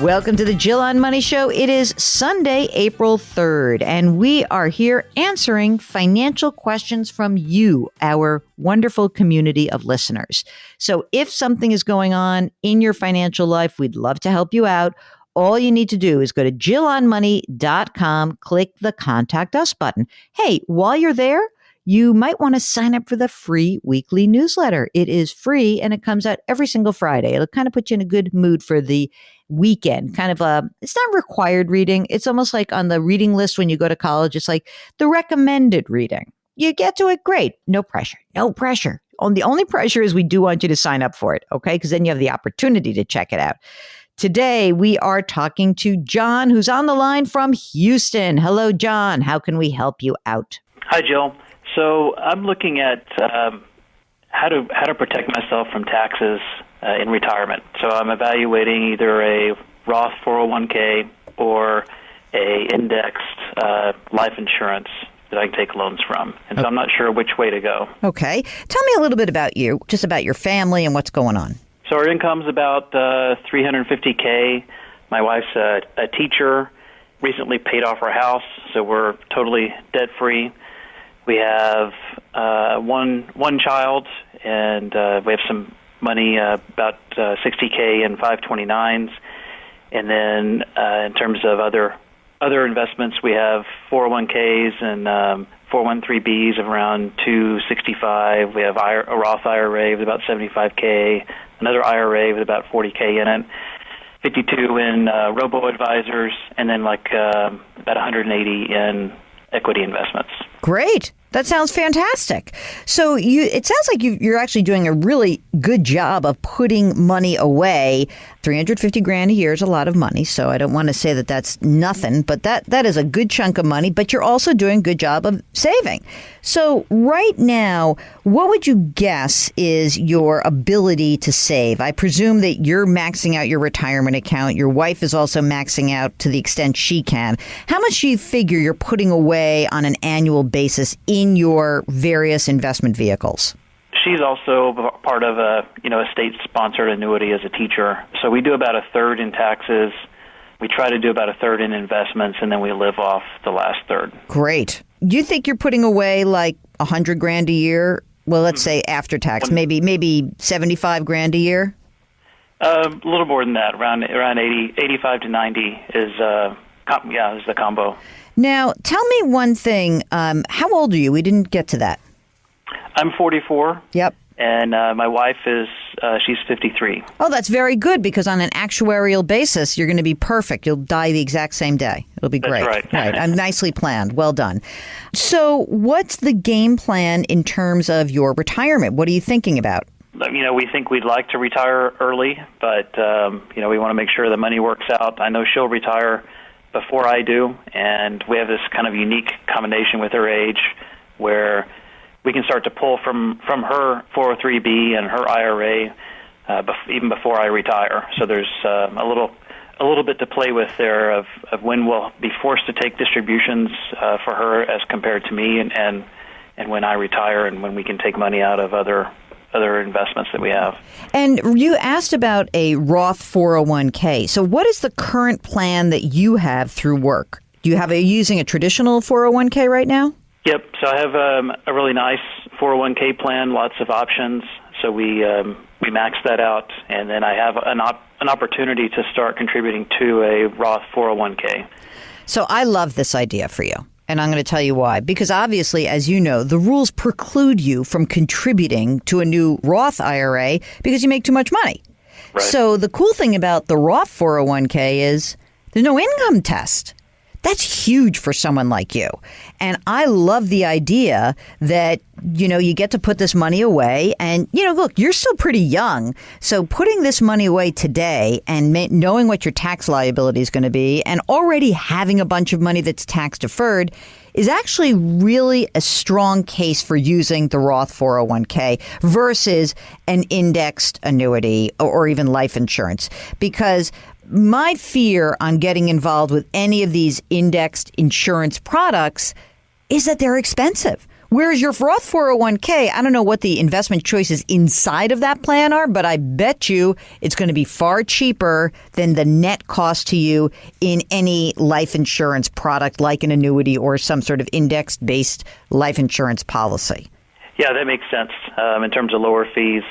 Welcome to the Jill on Money Show. It is Sunday, April 3rd, and we are here answering financial questions from you, our wonderful community of listeners. So if something is going on in your financial life, we'd love to help you out. All you need to do is go to jillonmoney.com, click the Contact Us button. Hey, while you're there, you might want to sign up for the free weekly newsletter. It is free and it comes out every single Friday. It'll kind of put you in a good mood for the weekend. It's not required reading. It's almost like on the reading list when you go to college. It's like the recommended reading. You get to it, great. No pressure. No pressure. The only pressure is we do want you to sign up for it, okay? Because then you have the opportunity to check it out. Today, we are talking to John, who's on the line from Houston. Hello, John. How can we help you out? Hi, Jill. So I'm looking at how to protect myself from taxes in retirement. So I'm evaluating either a Roth 401k or a indexed life insurance that I can take loans from. And so I'm not sure which way to go. Okay. Tell me a little bit about you, just about your family and what's going on. So our income's about $350K. My wife's a teacher, recently paid off our house, so we're totally debt-free. We have one child, and we have some money, about $60K in 529s. And then in terms of other investments, we have 401Ks and 413Bs of around $265. We have a Roth IRA with about $75K, another IRA with about $40K in it, 52 in robo-advisors, and then about $180 in equity investments. Great. That sounds fantastic. So it sounds like you're actually doing a really good job of putting money away. $350,000 a year is a lot of money, so I don't want to say that that's nothing, but that is a good chunk of money, but you're also doing a good job of saving. So right now, what would you guess is your ability to save? I presume that you're maxing out your retirement account. Your wife is also maxing out to the extent she can. How much do you figure you're putting away on an annual basis in your various investment vehicles? She's also part of a state-sponsored annuity as a teacher. So we do about a third in taxes. We try to do about a third in investments, and then we live off the last third. Great. Do you think you're putting away like $100,000 a year? Well, let's say after tax, maybe $75,000 a year. A little more than that, around 85 to 90 is the combo. Now, tell me one thing. How old are you? We didn't get to that. I'm 44. Yep. And my wife she's 53. Oh, that's very good, because on an actuarial basis, you're going to be perfect. You'll die the exact same day. It'll be great. That's right. Right. I'm nicely planned. Well done. So what's the game plan in terms of your retirement? What are you thinking about? We think we'd like to retire early, but, we want to make sure the money works out. I know she'll retire before I do, and we have this kind of unique combination with her age where we can start to pull from her 403B and her IRA even before I retire. So there's a little bit to play with there of when we'll be forced to take distributions for her as compared to me, and when I retire, and when we can take money out of other investments that we have. And you asked about a Roth 401k. So what is the current plan that you have through work? Are you using a traditional 401k right now? Yep. So I have a really nice 401k plan, lots of options. So we max that out, and then I have an opportunity to start contributing to a Roth 401k. So I love this idea for you. And I'm going to tell you why. Because obviously, as you know, the rules preclude you from contributing to a new Roth IRA because you make too much money. Right. So the cool thing about the Roth 401k is there's no income test. That's huge for someone like you. And I love the idea that, you get to put this money away. And, look, you're still pretty young. So putting this money away today and knowing what your tax liability is going to be, and already having a bunch of money that's tax deferred, is actually really a strong case for using the Roth 401k versus an indexed annuity or even life insurance. Because my fear on getting involved with any of these indexed insurance products is that they're expensive. Whereas your Roth 401k, I don't know what the investment choices inside of that plan are, but I bet you it's going to be far cheaper than the net cost to you in any life insurance product like an annuity or some sort of index-based life insurance policy. Yeah, that makes sense in terms of lower fees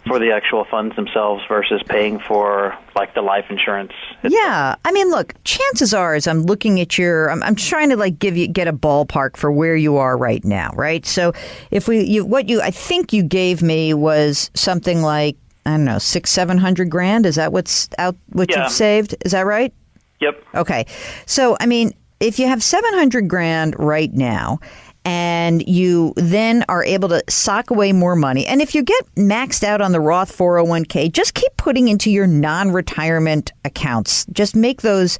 for the actual funds themselves versus paying for like the life insurance itself. Yeah. I mean, look, chances are as I'm looking at I'm trying to like get a ballpark for where you are right now, right? So if I think you gave me was something like, I don't know, 600-700 grand. Is that what you've saved? Is that right? Yep. Okay. So, I mean, if you have 700 grand right now, and you then are able to sock away more money. And if you get maxed out on the Roth 401k, just keep putting into your non-retirement accounts. Just make those,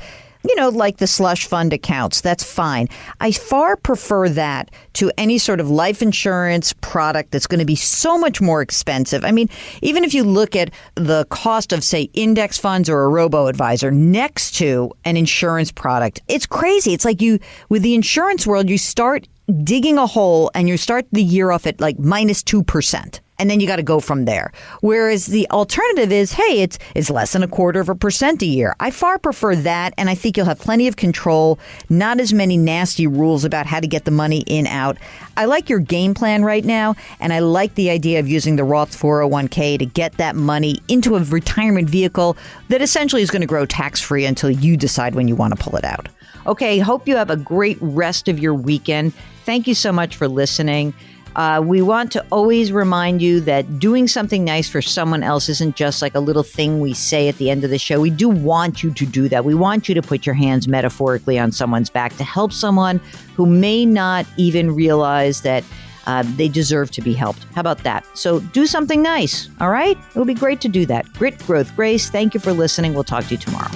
like the slush fund accounts. That's fine. I far prefer that to any sort of life insurance product that's going to be so much more expensive. I mean, even if you look at the cost of, say, index funds or a robo-advisor next to an insurance product, it's crazy. It's like with the insurance world, you start digging a hole and you start the year off at like minus 2%. And then you got to go from there. Whereas the alternative is, hey, it's less than 0.25% a year. I far prefer that. And I think you'll have plenty of control, not as many nasty rules about how to get the money in, out. I like your game plan right now. And I like the idea of using the Roth 401k to get that money into a retirement vehicle that essentially is going to grow tax-free until you decide when you want to pull it out. Okay, hope you have a great rest of your weekend. Thank you so much for listening. We want to always remind you that doing something nice for someone else isn't just like a little thing we say at the end of the show. We do want you to do that. We want you to put your hands metaphorically on someone's back to help someone who may not even realize that they deserve to be helped. How about that? So do something nice, all right? It would be great to do that. Grit, growth, grace. Thank you for listening. We'll talk to you tomorrow.